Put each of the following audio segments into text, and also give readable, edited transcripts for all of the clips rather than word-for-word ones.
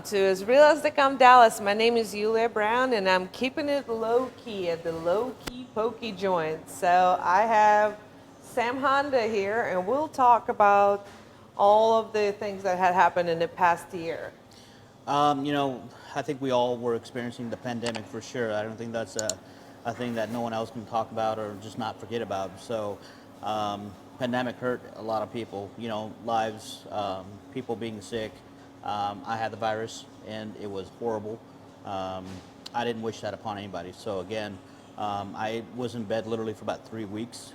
to As Real as They Come Dallas. My name is Yulia Brown, and I'm keeping it low key at the Lowke Poke Joint. So I have Sam Honda here, and we'll talk about all of the things that had happened in the past year. I think we all were experiencing the pandemic for sure. I don't think that's a thing that no one else can talk about or just not forget about. So, pandemic hurt a lot of people, lives, people being sick. I had the virus and it was horrible. I didn't wish that upon anybody. So again, I was in bed literally for about 3 weeks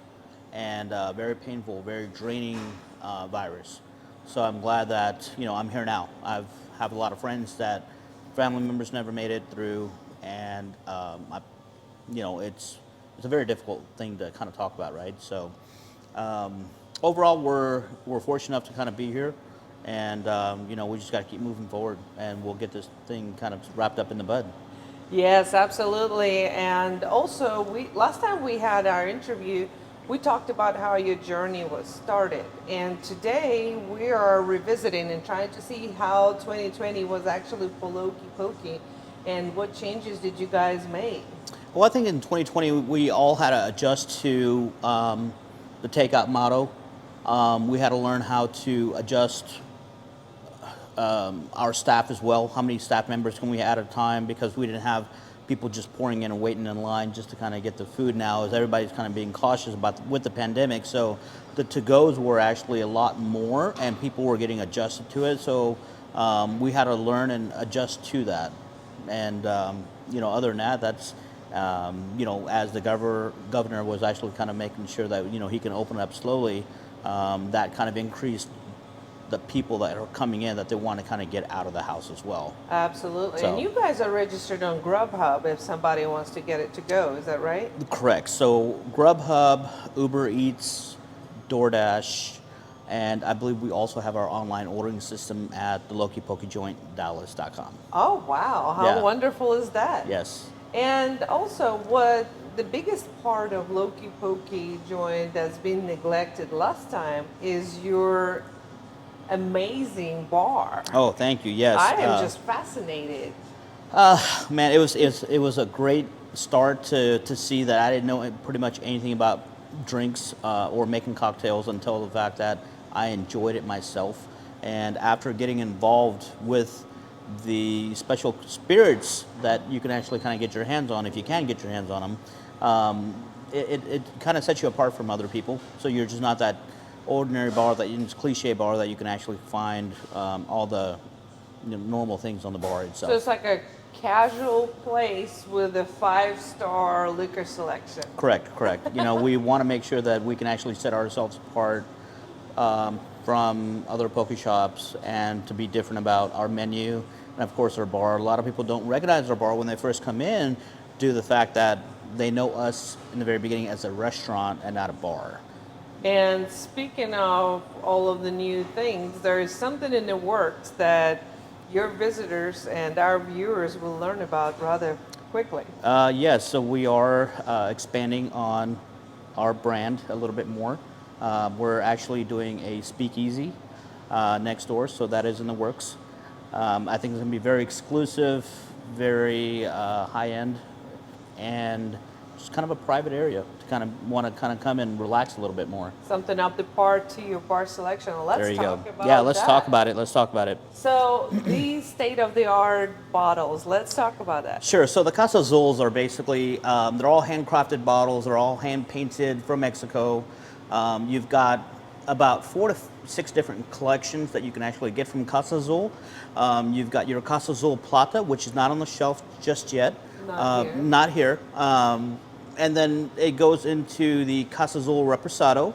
and very painful, very draining virus. So I'm glad that, I'm here now. Have a lot of friends that family members never made it through, and it's a very difficult thing to kind of talk about, right? So overall, we're fortunate enough to kind of be here, and we just got to keep moving forward, and we'll get this thing kind of wrapped up in the bud. Yes, absolutely. And also, last time we had our interview, we talked about how your journey was started. And today we are revisiting and trying to see how 2020 was actually for Loke Poke and what changes did you guys make? Well, I think in 2020 we all had to adjust to the takeout motto. We had to learn how to adjust our staff as well. How many staff members can we add at a time? Because we didn't have people just pouring in and waiting in line just to kind of get the food now, as everybody's kind of being cautious with the pandemic. So the to-goes were actually a lot more, and people were getting adjusted to it. So we had to learn and adjust to that. And other than that, that's as the governor was actually kind of making sure that he can open up slowly. That kind of increased the people that are coming in that they want to kind of get out of the house as well. Absolutely. So, and you guys are registered on Grubhub if somebody wants to get it to go. Is that right? Correct. So Grubhub, Uber Eats, DoorDash, and I believe we also have our online ordering system at the Loke Poke Joint Dallas.com. Oh, wow. How wonderful is that? Yes. And also, what the biggest part of Loke Poke Joint that's been neglected last time is your amazing bar. Oh, thank you. Yes. I am just fascinated. Man, it was a great start to see that I didn't know pretty much anything about drinks or making cocktails until the fact that I enjoyed it myself. And after getting involved with the special spirits that you can actually kind of get your hands on, if you can get your hands on them, it kind of sets you apart from other people. So you're just not that ordinary bar, it's cliche bar that you can actually find all the normal things on the bar itself. So it's like a casual place with a 5-star liquor selection. Correct. We want to make sure that we can actually set ourselves apart from other poke shops and to be different about our menu and of course our bar. A lot of people don't recognize our bar when they first come in due to the fact that they know us in the very beginning as a restaurant and not a bar. And speaking of all of the new things, there is something in the works that your visitors and our viewers will learn about rather quickly. Yes, so we are expanding on our brand a little bit more. We're actually doing a speakeasy next door, so that is in the works. I think it's going to be very exclusive, very high-end, and just kind of a private area to kind of want to kind of come and relax a little bit more. Something up the par to your bar selection. There you go. About Yeah, let's that. talk about it. Let's talk about it. So these state-of-the-art bottles, let's talk about that. Sure. So the Casa Azuls are basically, they're all handcrafted bottles. They're all hand-painted from Mexico. You've got about 4 to 6 different collections that you can actually get from Casa Azul. You've got your Casa Azul Plata, which is not on the shelf just yet. Not here. And then it goes into the Casa Azul Reposado.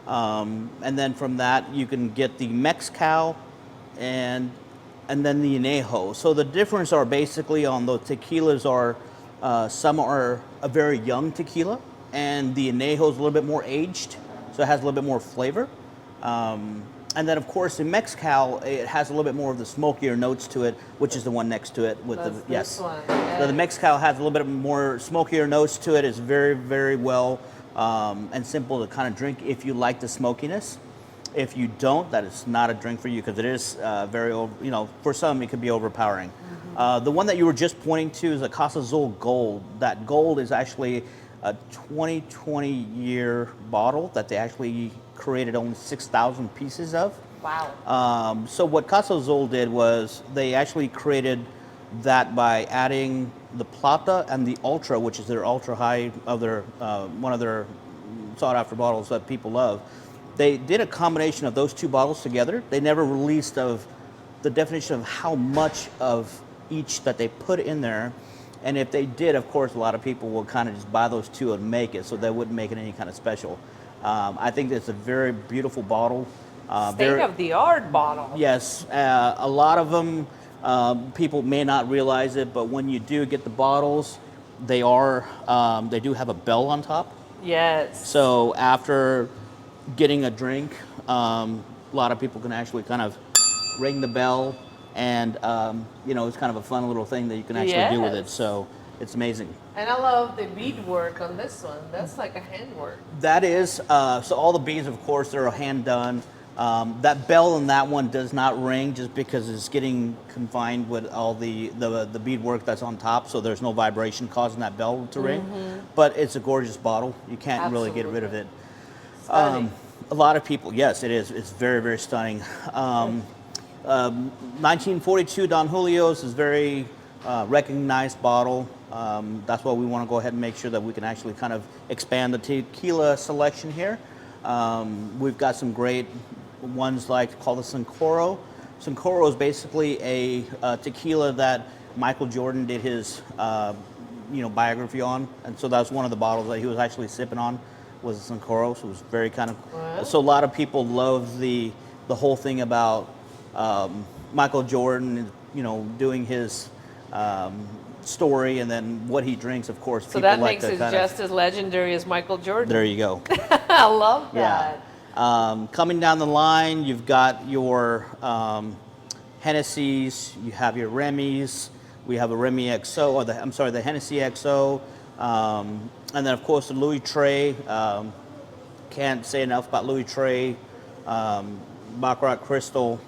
And then from that, you can get the Mezcal and then the Añejo. So the difference are basically on the tequilas are, some are a very young tequila, and the Añejo is a little bit more aged, so it has a little bit more flavor. And then, of course, in Mezcal, it has a little bit more of the smokier notes to it, which is the one next to it. This one. So the Mezcal has a little bit more smokier notes to it. It's very, very well and simple to kind of drink if you like the smokiness. If you don't, that is not a drink for you because it is for some it could be overpowering. The one that you were just pointing to is a Casa Azul Gold. That gold is actually a 2020 year bottle that they actually created only 6,000 pieces of. Wow. So what Casa Azul did was they actually created that by adding the Plata and the Ultra, which is their ultra high of their one of their sought after bottles that people love. They did a combination of those two bottles together. They never released of the definition of how much of each that they put in there. And if they did, of course, a lot of people will kind of just buy those two and make it, so they wouldn't make it any kind of special. I think it's a very beautiful bottle. State of the art bottle. Yes, a lot of them, people may not realize it, but when you do get the bottles, they do have a bell on top. Yes. So after getting a drink, a lot of people can actually kind of ring the bell, and it's kind of a fun little thing that you can actually do with it. So it's amazing. And I love the beadwork on this one. That's like a handwork. That is, so all the beads, of course, they're hand done. That bell in that one does not ring just because it's getting confined with all the beadwork that's on top, so there's no vibration causing that bell to ring. But it's a gorgeous bottle. You can't really get rid of it. A lot of people, yes, it is. It's very, very stunning. 1942 Don Julio's is very recognized bottle. That's why we want to go ahead and make sure that we can actually kind of expand the tequila selection here. We've got some great ones like called the Soncoro. Soncoro is basically a tequila that Michael Jordan did his biography on, and so that's one of the bottles that he was actually sipping on was a Soncoro. So it was very kind of so a lot of people love the whole thing about Michael Jordan, doing his story and then what he drinks. Of course, so people that like makes it just as legendary as Michael Jordan. There you go. I love that. Yeah. Coming down the line, you've got your Hennessy's, you have your Remy's, we have a Remy XO, or the Hennessy XO, and then of course the Louis Trey. Can't say enough about Louis Trey, Baccarat Crystal,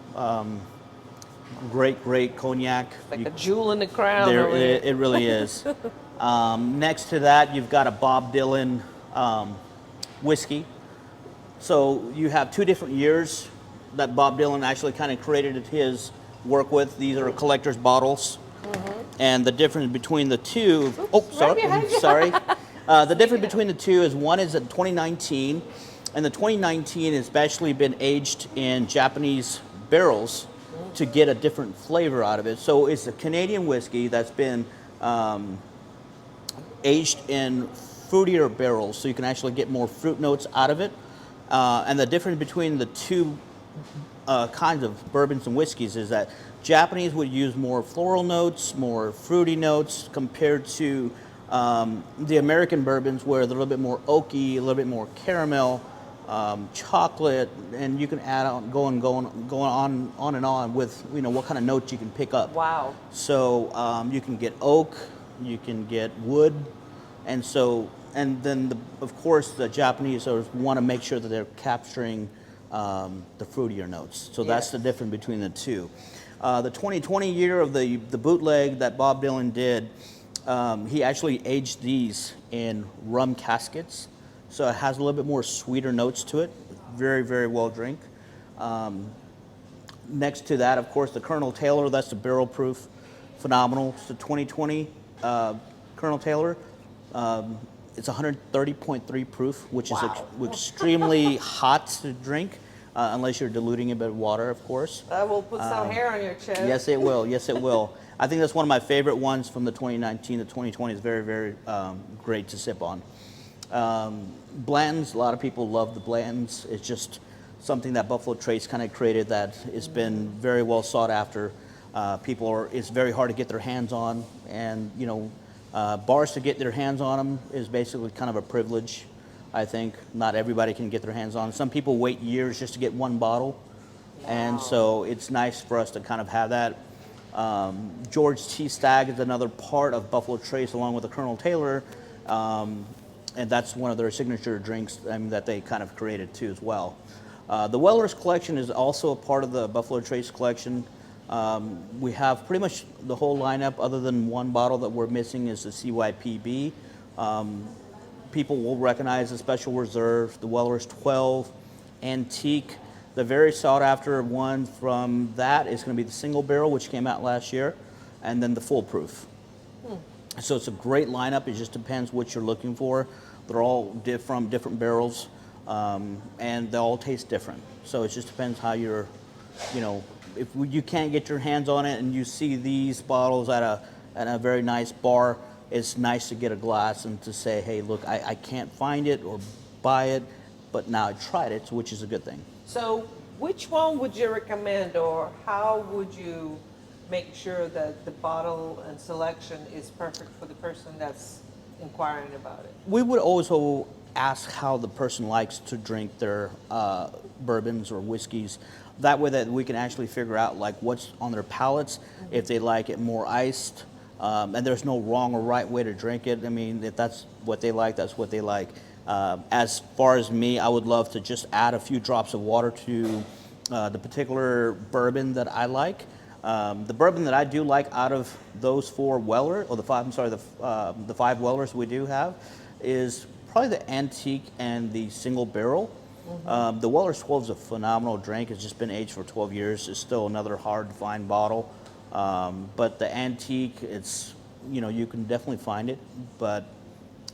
great cognac. Like a jewel in the crown. It really is. Next to that, you've got a Bob Dylan whiskey. So you have two different years that Bob Dylan actually kind of created his work with. These are collector's bottles. And the difference between the two, sorry. The difference between the two is one is a 2019, and the 2019 has actually been aged in Japanese barrels to get a different flavor out of it. So it's a Canadian whiskey that's been aged in fruitier barrels, so you can actually get more fruit notes out of it. And the difference between the two kinds of bourbons and whiskeys is that Japanese would use more floral notes, more fruity notes, compared to the American bourbons, where they're a little bit more oaky, a little bit more caramel, chocolate, and you can add on, going on and on with what kind of notes you can pick up. Wow. So you can get oak, you can get wood, and then of course the Japanese want to make sure that they're capturing the fruitier notes. So that's the difference between the two. The 2020 year of the bootleg that Bob Dylan did, he actually aged these in rum caskets. So it has a little bit more sweeter notes to it. Very, very well drink. Next to that, of course, the Colonel Taylor. That's the barrel proof. Phenomenal. It's the 2020 Colonel Taylor. It's 130.3 proof, which is extremely hot to drink, unless you're diluting it with water, of course. That will put some hair on your chest. Yes, it will. Yes, it will. I think that's one of my favorite ones from the 2019. The 2020 is very, very great to sip on. Blanton's, a lot of people love the Blanton's. It's just something that Buffalo Trace kind of created that has been very well sought after. It's very hard to get their hands on, and bars to get their hands on them is basically kind of a privilege. I think not everybody can get their hands on. Some people wait years just to get one bottle, and so it's nice for us to kind of have that. George T. Stagg is another part of Buffalo Trace, along with the Colonel Taylor. And that's one of their signature drinks that they kind of created too as well. The Weller's collection is also a part of the Buffalo Trace collection. We have pretty much the whole lineup, other than one bottle that we're missing is the CYPB. People will recognize the Special Reserve, the Weller's 12, Antique. The very sought after one from that is going to be the Single Barrel, which came out last year, and then the Full Proof. So it's a great lineup. It just depends what you're looking for. They're all from different barrels, and they all taste different. So it just depends how you're, you know, if you can't get your hands on it and you see these bottles at a very nice bar, it's nice to get a glass and to say, hey, look, I can't find it or buy it, but now I tried it, which is a good thing. So which one would you recommend, or how would you make sure that the bottle and selection is perfect for the person that's inquiring about it? We would also ask how the person likes to drink their bourbons or whiskeys. That way that we can actually figure out like what's on their palates, if they like it more iced, and there's no wrong or right way to drink it. I mean, if that's what they like, that's what they like. As far as me, I would love to just add a few drops of water to the particular bourbon that I like. The bourbon that I do like out of those four Weller, or the five Wellers we do have, is probably the Antique and the Single Barrel. The Weller's 12 is a phenomenal drink. It's just been aged for 12 years. It's still another hard to find bottle. But the Antique, it's, you know, you can definitely find it, but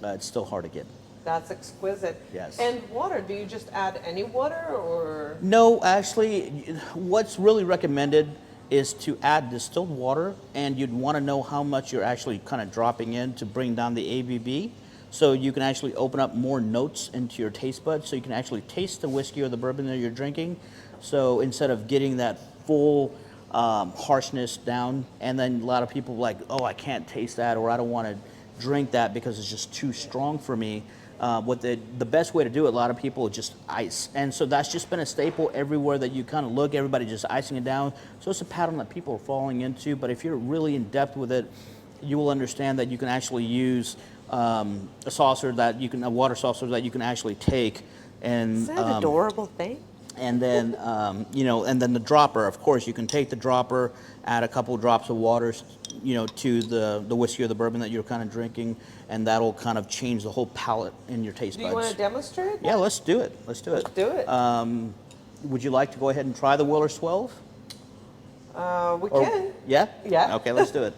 it's still hard to get. That's exquisite. Yes. And water, do you just add any water, or? No, actually, what's really recommended is to add distilled water, and you'd want to know how much you're actually kind of dropping in to bring down the ABV, so you can actually open up more notes into your taste buds, so you can actually taste the whiskey or the bourbon that you're drinking. So instead of getting that full harshness down, and then a lot of people are like, oh, I can't taste that, or I don't want to drink that because it's just too strong for me. What the best way to do it, a lot of people just ice. And so that's just been a staple everywhere that you kind of look, everybody just icing it down. So it's a pattern that people are falling into, but if you're really in depth with it, you will understand that you can actually use a water saucer that you can actually take. And, Is that an adorable thing? and then, and then the dropper, of course, you can take the dropper, add a couple of drops of water, to the whiskey or the bourbon that you're kind of drinking, and that'll kind of change the whole palate in your taste buds. Do you want to demonstrate? Yeah, let's do it. Let's do it. Let's do it. Would you like to go ahead and try the Weller's 12? We can. Yeah? Yeah. Okay, let's do it.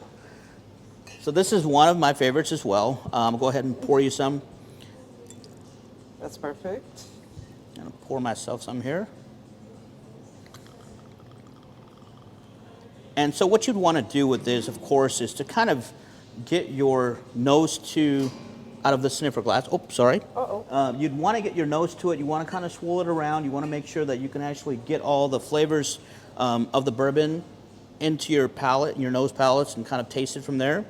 So this is one of my favorites as well. I'll go ahead and pour you some. That's perfect. I'm going to pour myself some here. And so what you'd want to do with this, of course, is to kind of get your nose out of the sniffer glass. Oh, sorry. Uh-oh. You'd want to get your nose to it. You want to kind of swirl it around. You want to make sure that you can actually get all the flavors of the bourbon into your palate, your nose palates, and kind of taste it from there.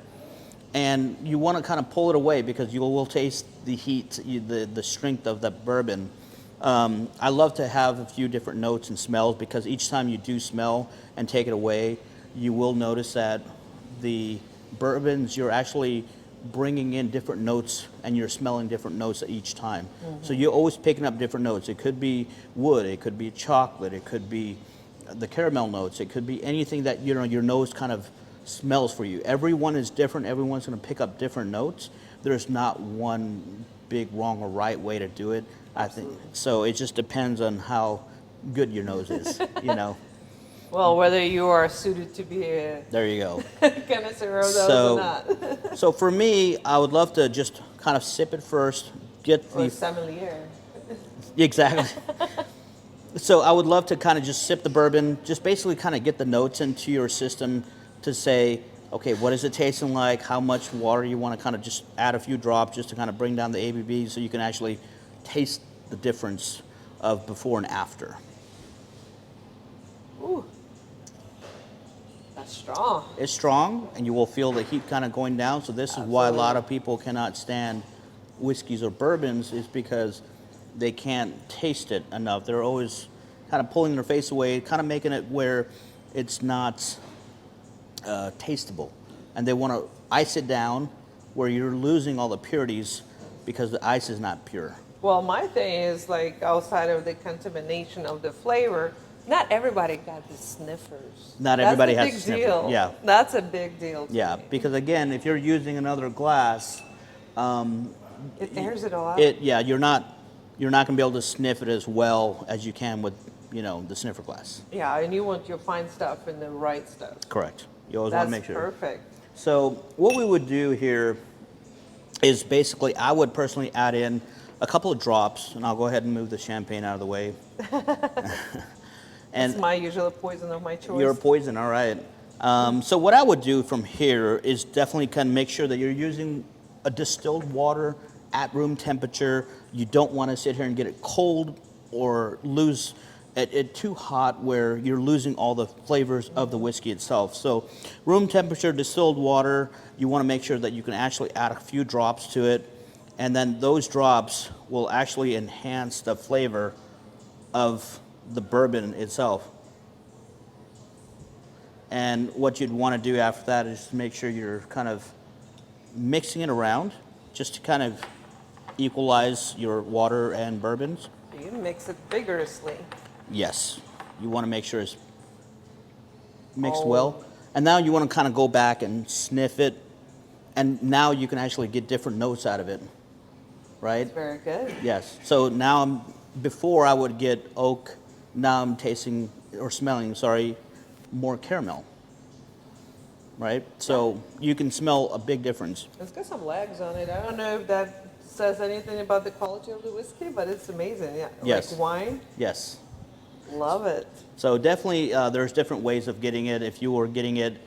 And you want to kind of pull it away because you will taste the heat, the strength of the bourbon. I love to have a few different notes and smells because each time you do smell and take it away, you will notice that the bourbons, you're actually bringing in different notes and you're smelling different notes each time. Mm-hmm. So you're always picking up different notes. It could be wood, it could be chocolate, it could be the caramel notes, it could be anything that your nose kind of smells for you. Everyone is different. Everyone's going to pick up different notes. There's not one big wrong or right way to do it. Absolutely. I think so. It just depends on how good your nose is. Well, whether you are suited to be a There you go. connoisseur of those or not. So for me, I would love to just kind of sip it first. Or sommelier. Exactly. So I would love to kind of just sip the bourbon, just basically kind of get the notes into your system to say, okay, what is it tasting like? How much water you want to kind of just add a few drops just to kind of bring down the ABV so you can actually taste the difference of before and after. Ooh. That's strong. It's strong, and you will feel the heat kind of going down. So this is why a lot of people cannot stand whiskeys or bourbons, is because they can't taste it enough. They're always kind of pulling their face away, kind of making it where it's not tasteable. And they want to ice it down where you're losing all the purities because the ice is not pure. Well, my thing is like outside of the contamination of the flavor, not everybody got the sniffers. Not everybody That's a has big a sniffer. deal. Yeah. That's a big deal to Yeah, me. because again, if you're using another glass, It airs it all out. yeah, you're not gonna be able to sniff it as well as you can with, you know, the sniffer glass. Yeah, and you want your fine stuff and the right stuff. Correct. You always want to That's make sure. perfect. So what we would do here is basically, I would personally add in a couple of drops, and I'll go ahead and move the champagne out of the way. And That's my usual poison of my choice. you're a poison, all right. So what I would do from here is definitely kind of make sure that you're using a distilled water at room temperature. You don't want to sit here and get it cold or lose it too hot where you're losing all the flavors of the whiskey itself. So room temperature distilled water, you want to make sure that you can actually add a few drops to it, and then those drops will actually enhance the flavor of the bourbon itself. And what you'd want to do after that is to make sure you're kind of mixing it around just to kind of equalize your water and bourbons. You mix it vigorously. Yes, you want to make sure it's mixed Oh. well. And now you want to kind of go back and sniff it, and now you can actually get different notes out of it, right? Very good. Yes. So now before I would get oak, now I'm tasting or smelling, sorry, more caramel, right? So you can smell a big difference. It's got some legs on it. I don't know if that says anything about the quality of the whiskey, but it's amazing. Yeah. Yes. Like wine. Yes. Love it. So definitely, there's different ways of getting it. If you were getting it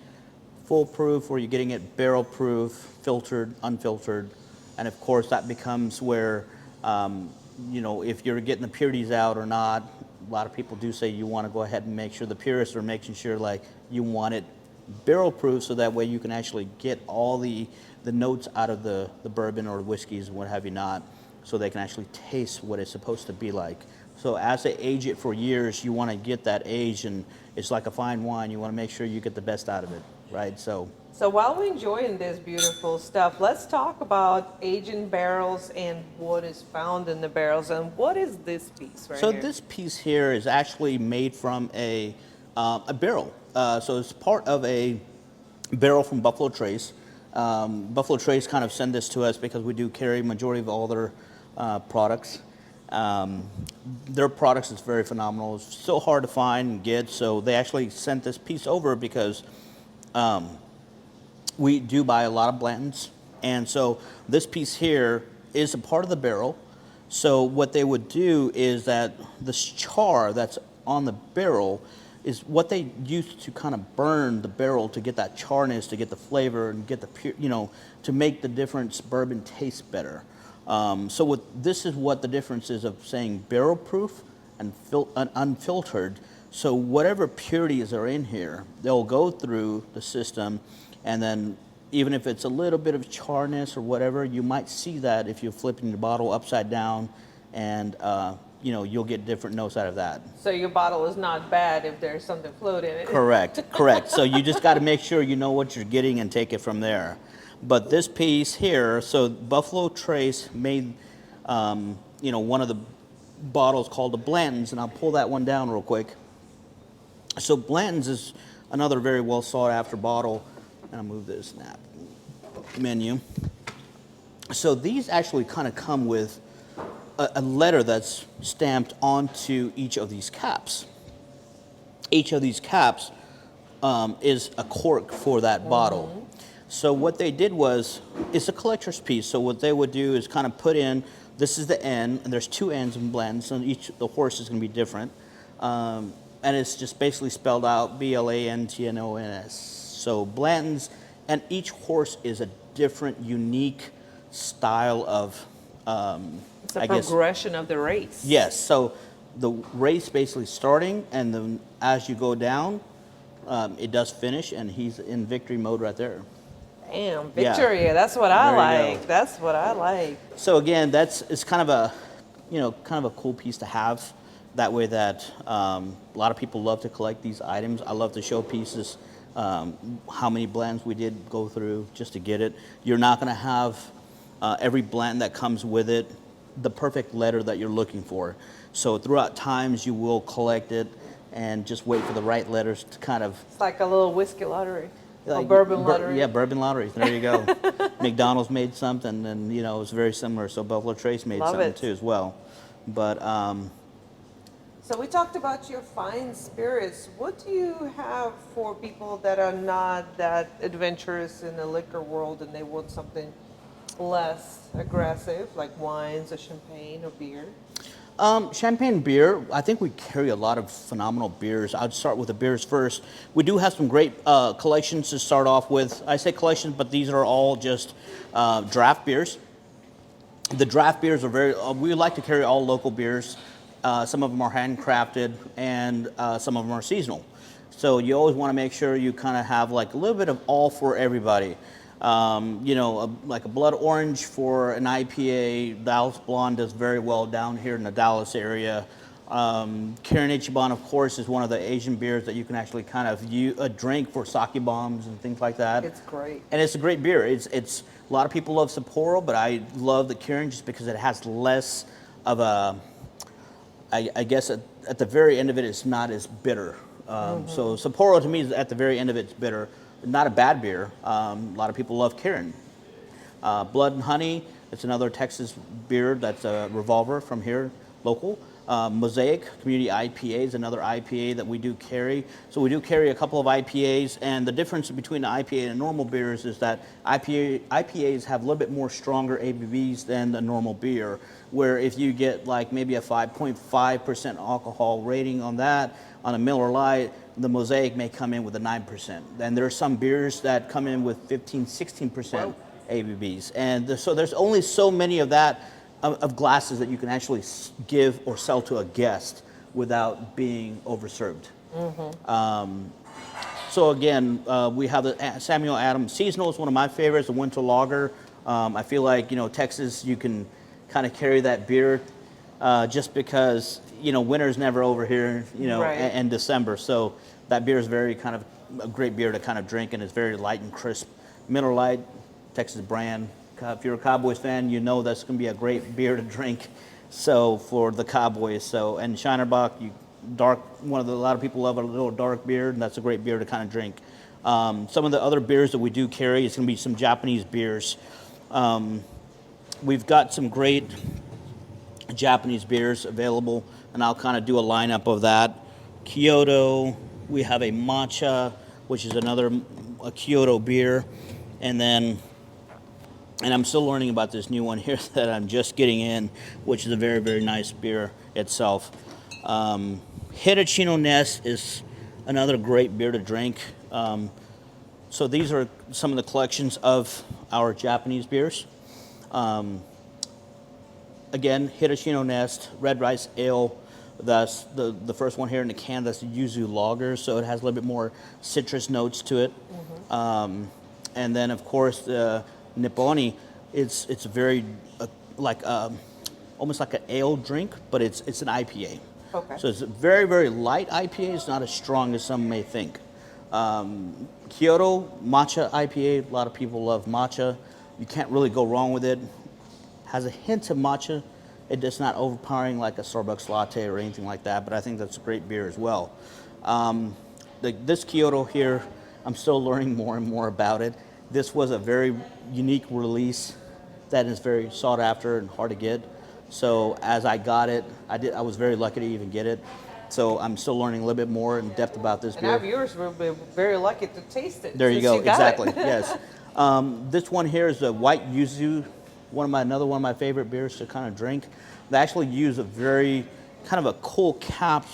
foolproof, or you're getting it barrel proof, filtered, unfiltered, and of course that becomes where, you know, if you're getting the purities out or not. A lot of people do say you want to go ahead and make sure the purists are making sure like you want it barrel proof, so that way you can actually get all the notes out of the bourbon or whiskeys and what have you not, so they can actually taste what it's supposed to be like. So as they age it for years, you want to get that age, and it's like a fine wine. You want to make sure you get the best out of it, right? So while we're enjoying this beautiful stuff, let's talk about aging barrels and what is found in the barrels. And what is this piece right here? this piece here is actually made from a barrel. So it's part of a barrel from Buffalo Trace. Buffalo Trace kind of send this to us because we do carry majority of all their products. Their products is very phenomenal. It's so hard to find and get, so they actually sent this piece over because we do buy a lot of Blantons, and so this piece here is a part of the barrel. So what they would do is that the char that's on the barrel is what they use to kind of burn the barrel to get that charness, to get the flavor, and get the pure, you know, to make the difference bourbon taste better. So this is what the difference is of saying barrel proof and unfiltered. So whatever purities are in here, they'll go through the system, and then even if it's a little bit of charness or whatever, you might see that if you're flipping the bottle upside down, and you know, you'll get different notes out of that. So your bottle is not bad if there's something floating in it. Correct, correct. So you just got to make sure you know what you're getting and take it from there. But this piece here, so Buffalo Trace made, you know, one of the bottles called the Blantons, and I'll pull that one down real quick. So Blantons is another very well sought after bottle. And I'll move this snap menu. So these actually kind of come with a letter that's stamped onto each of these caps. Each of these caps is a cork for that bottle. So what they did was, it's a collector's piece. So what they would do is kind of put in, this is the N, and there's two N's in Blantons, so the horse is going to be different. And it's just basically spelled out Blantons. So Blantons, and each horse is a different, unique style of, It's a progression of the race. Yes, so the race basically starting, and then as you go down, it does finish, and he's in victory mode right there. Damn, victory. Yeah. That's what I like. That's what I like. So again, it's kind of a, you know, kind of a cool piece to have. That way that a lot of people love to collect these items. I love to show pieces. How many blends we did go through just to get it. You're not going to have every blend that comes with it the perfect letter that you're looking for. So throughout times you will collect it and just wait for the right letters to kind of It's like a little whiskey lottery, a like bourbon lottery. Yeah, bourbon lottery. There you go. McDonald's made something, and it's very similar. So Buffalo Trace made Love something it. too as well. But So we talked about your fine spirits. What do you have for people that are not that adventurous in the liquor world and they want something less aggressive, like wines or champagne or beer? Champagne beer, I think we carry a lot of phenomenal beers. I'd start with the beers first. We do have some great collections to start off with. I say collections, but these are all just draft beers. The draft beers are we like to carry all local beers. Some of them are handcrafted, and some of them are seasonal. So you always want to make sure you kind of have like a little bit of all for everybody. Like a blood orange for an IPA. Dallas Blonde does very well down here in the Dallas area. Kirin Ichiban, of course, is one of the Asian beers that you can actually kind of drink for sake bombs and things like that. It's great. And it's a great beer. It's a lot of people love Sapporo, but I love the Kirin just because it has less of a, I guess at the very end of it, it's not as bitter. So Sapporo to me is at the very end of it, it's bitter. Not a bad beer. A lot of people love Kirin. Blood and Honey, it's another Texas beer that's a revolver from here, local. Mosaic Community IPA is another IPA that we do carry. So we do carry a couple of IPAs, and the difference between the IPA and normal beers is that IPAs have a little bit more stronger ABVs than the normal beer, where if you get like maybe a 5.5% alcohol rating on that, on a Miller Lite, the Mosaic may come in with a 9%. And there are some beers that come in with 15, 16% ABVs. And so there's only so many of that, of glasses that you can actually give or sell to a guest without being overserved. So again, we have the Samuel Adams Seasonal is one of my favorites, the winter lager. I feel like, Texas, you can kind of carry that beer just because, winter's never over here, Right. and December. So that beer is very kind of a great beer to kind of drink, and it's very light and crisp. Miller Lite, Texas brand. If you're a Cowboys fan, you know that's going to be a great beer to drink. So for the Cowboys, and Shinerbach, a lot of people love a little dark beer, and that's a great beer to kind of drink. Some of the other beers that we do carry is going to be some Japanese beers. We've got some great Japanese beers available, and I'll kind of do a lineup of that. Kyoto, we have a matcha, which is a Kyoto beer, and I'm still learning about this new one here that I'm just getting in, which is a very, very nice beer itself. Hitachino Nest is another great beer to drink. So these are some of the collections of our Japanese beers. Again, Hitachino Nest, Red Rice Ale. That's the first one here in the can. That's the Yuzu Lager, so it has a little bit more citrus notes to it. And then, of course, the Nipponi, it's very almost like an ale drink, but it's an IPA. Okay. So it's a very, very light IPA. It's not as strong as some may think. Kyoto matcha IPA. A lot of people love matcha. You can't really go wrong with it. Has a hint of matcha. It's not overpowering like a Starbucks latte or anything like that, but I think that's a great beer as well. This Kyoto here, I'm still learning more and more about it. This was a very unique release that is very sought after and hard to get. So as I got it, I was very lucky to even get it. So I'm still learning a little bit more in depth about this beer. And our viewers will be very lucky to taste it. There you since go, exactly, it. yes. This one here is a white yuzu, another one of my favorite beers to kind of drink. They actually use a very kind of a cool cap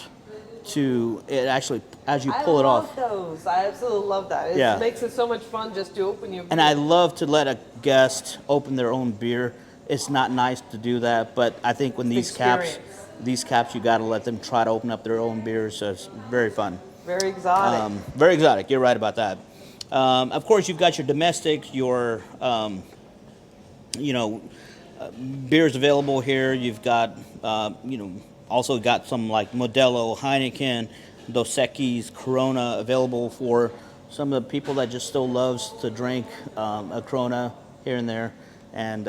to it actually as you pull it off. I love those. I absolutely love that. It makes it so much fun just to open your beer. And I love to let a guest open their own beer. It's not nice to do that, but I think when these caps, you got to let them try to open up their own beers. So it's very fun. Very exotic. Very exotic. You're right about that. Of course, you've got your domestic, your beers available here. You've got also got some like Modelo, Heineken, Dos Equis, Corona available for some of the people that just still loves to drink a Corona here and there, and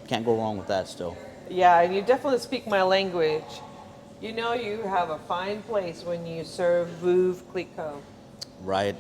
can't go wrong with that still. Yeah, and you definitely speak my language. You know you have a fine place when you serve Veuve Clicquot. Right.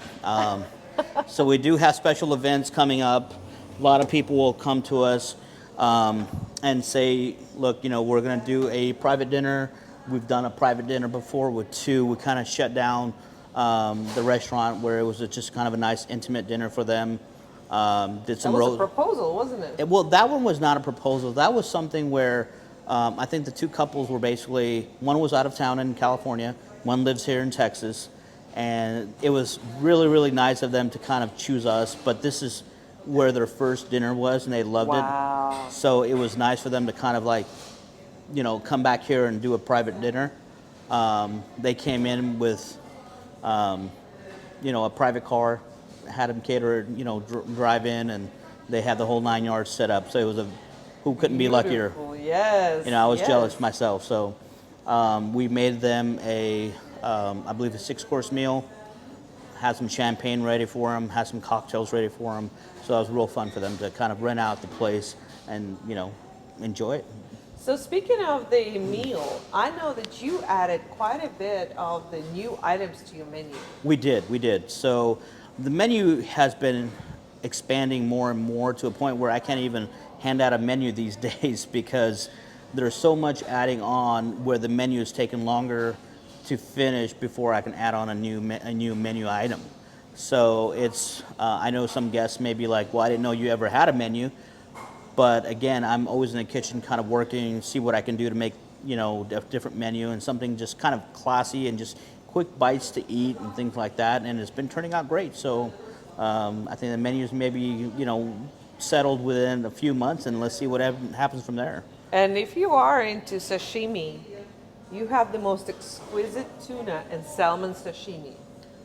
So we do have special events coming up. A lot of people will come to us and say, look, you know, we're going to do a private dinner. We've done a private dinner before with two. We kind of shut down the restaurant where it was just kind of a nice intimate dinner for them. Did That some was a roast. proposal, wasn't it? Well, that one was not a proposal. That was something where I think the two couples were basically, one was out of town in California, one lives here in Texas, and it was really, really nice of them to kind of choose us. But this is where their first dinner was, and they loved it. Wow. So it was nice for them to kind of like, you know, come back here and do a private dinner. They came in with, you know, a private car, had them catered, you know, drive in, and they had the whole 9 yards set up. So it was a, who couldn't be luckier? Beautiful. Yes. You know, I was yes. jealous myself. So we made them a, I believe, a 6-course meal. Had some champagne ready for them. Had some cocktails ready for them. So it was real fun for them to kind of rent out the place and, you know, enjoy it. So speaking of the meal, I know that you added quite a bit of the new items to your menu. We did. So the menu has been expanding more and more to a point where I can't even hand out a menu these days because there's so much adding on where the menu is taking longer to finish before I can add on a new menu item. So it's I know some guests may be like, well, I didn't know you ever had a menu. But again, I'm always in the kitchen kind of working, see what I can do to make, you know, a different menu and something just kind of classy and just quick bites to eat and things like that. And it's been turning out great. So I think the menu's maybe, you know, settled within a few months, and let's see what happens from there. And if you are into sashimi, you have the most exquisite tuna and salmon sashimi.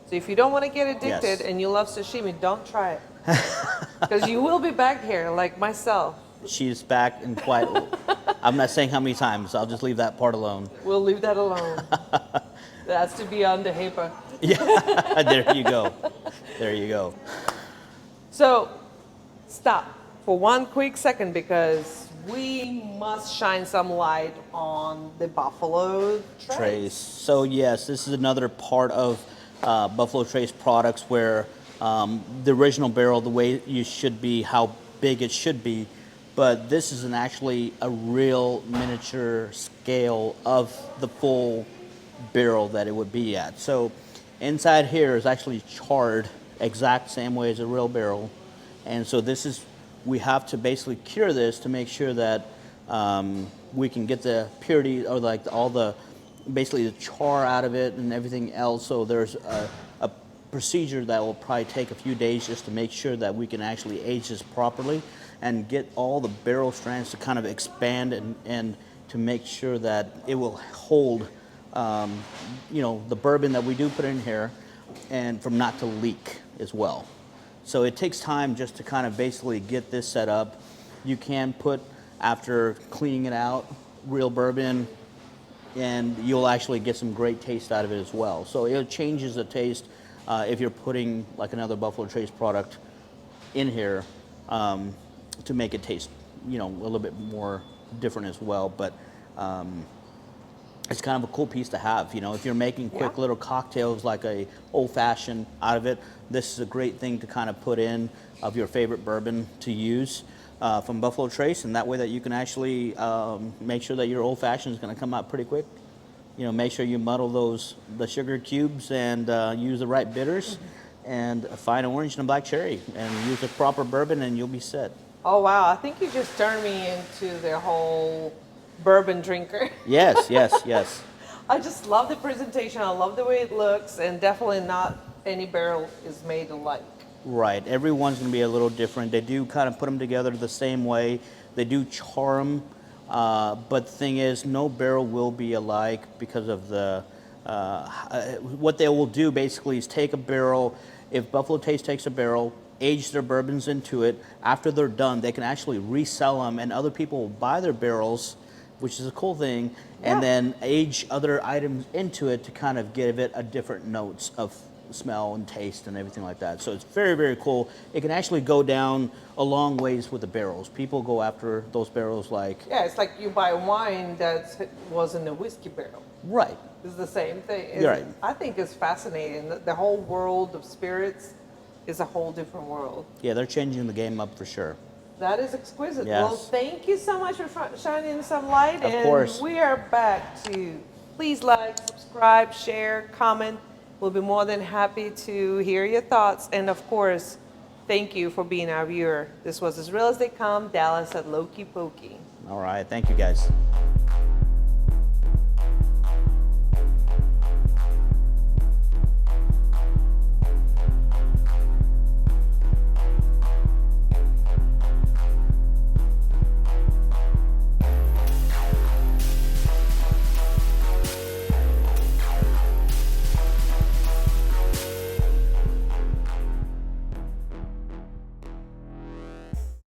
So if you don't want to get addicted Yes. and you love sashimi, don't try it. Because you will be back here like myself. She's back and quite, I'm not saying how many times, I'll just leave that part alone. We'll leave that alone. That's to be on the HEPA. Yeah, there you go. There you go. So stop for one quick second because we must shine some light on the buffalo Trace. So yes, this is another part of Buffalo Trace products where the original barrel, the way you should be, how big it should be, but this is actually a real miniature scale of the full barrel that it would be at. So inside here is actually charred exact same way as a real barrel, and so this is, we have to basically cure this to make sure that we can get the purity or like all the basically the char out of it and everything else. So there's a procedure that will probably take a few days just to make sure that we can actually age this properly and get all the barrel strands to kind of expand and to make sure that it will hold you know, the bourbon that we do put in here and from not to leak as well. So it takes time just to kind of basically get this set up. You can put, after cleaning it out, real bourbon, and you'll actually get some great taste out of it as well. So it changes the taste if you're putting like another Buffalo Trace product in here to make it taste, you know, a little bit more different as well. But it's kind of a cool piece to have, you know, if you're making quick little cocktails like a old fashioned out of it, this is a great thing to kind of put in of your favorite bourbon to use from Buffalo Trace, and that way that you can actually make sure that your old fashioned is going to come out pretty quick. You know, make sure you muddle the sugar cubes and use the right bitters and a fine orange and a black cherry and use the proper bourbon and you'll be set. Oh wow, I think you just turned me into the whole bourbon drinker. Yes, yes, yes. I just love the presentation. I love the way it looks, and definitely not any barrel is made alike. Right. Everyone's going to be a little different. They do kind of put them together the same way. They do char them. But the thing is, no barrel will be alike because of the... what they will do basically is take a barrel. If Buffalo Trace takes a barrel, age their bourbons into it. After they're done, they can actually resell them, and other people will buy their barrels, which is a cool thing, and then age other items into it to kind of give it a different notes of smell and taste and everything like that. So it's very, very cool. It can actually go down a long ways with the barrels. People go after those barrels like... Yeah, it's like you buy wine that was in a whiskey barrel. Right. It's the same thing. Right. I think it's fascinating. The whole world of spirits is a whole different world. Yeah, they're changing the game up for sure. That is exquisite. Yes. Well, thank you so much for shining some light. Of course. We are back to please like, subscribe, share, comment. We'll be more than happy to hear your thoughts. And of course, thank you for being our viewer. This was As Real as They Come, Dallas at Lowke Poke. All right. Thank you, guys.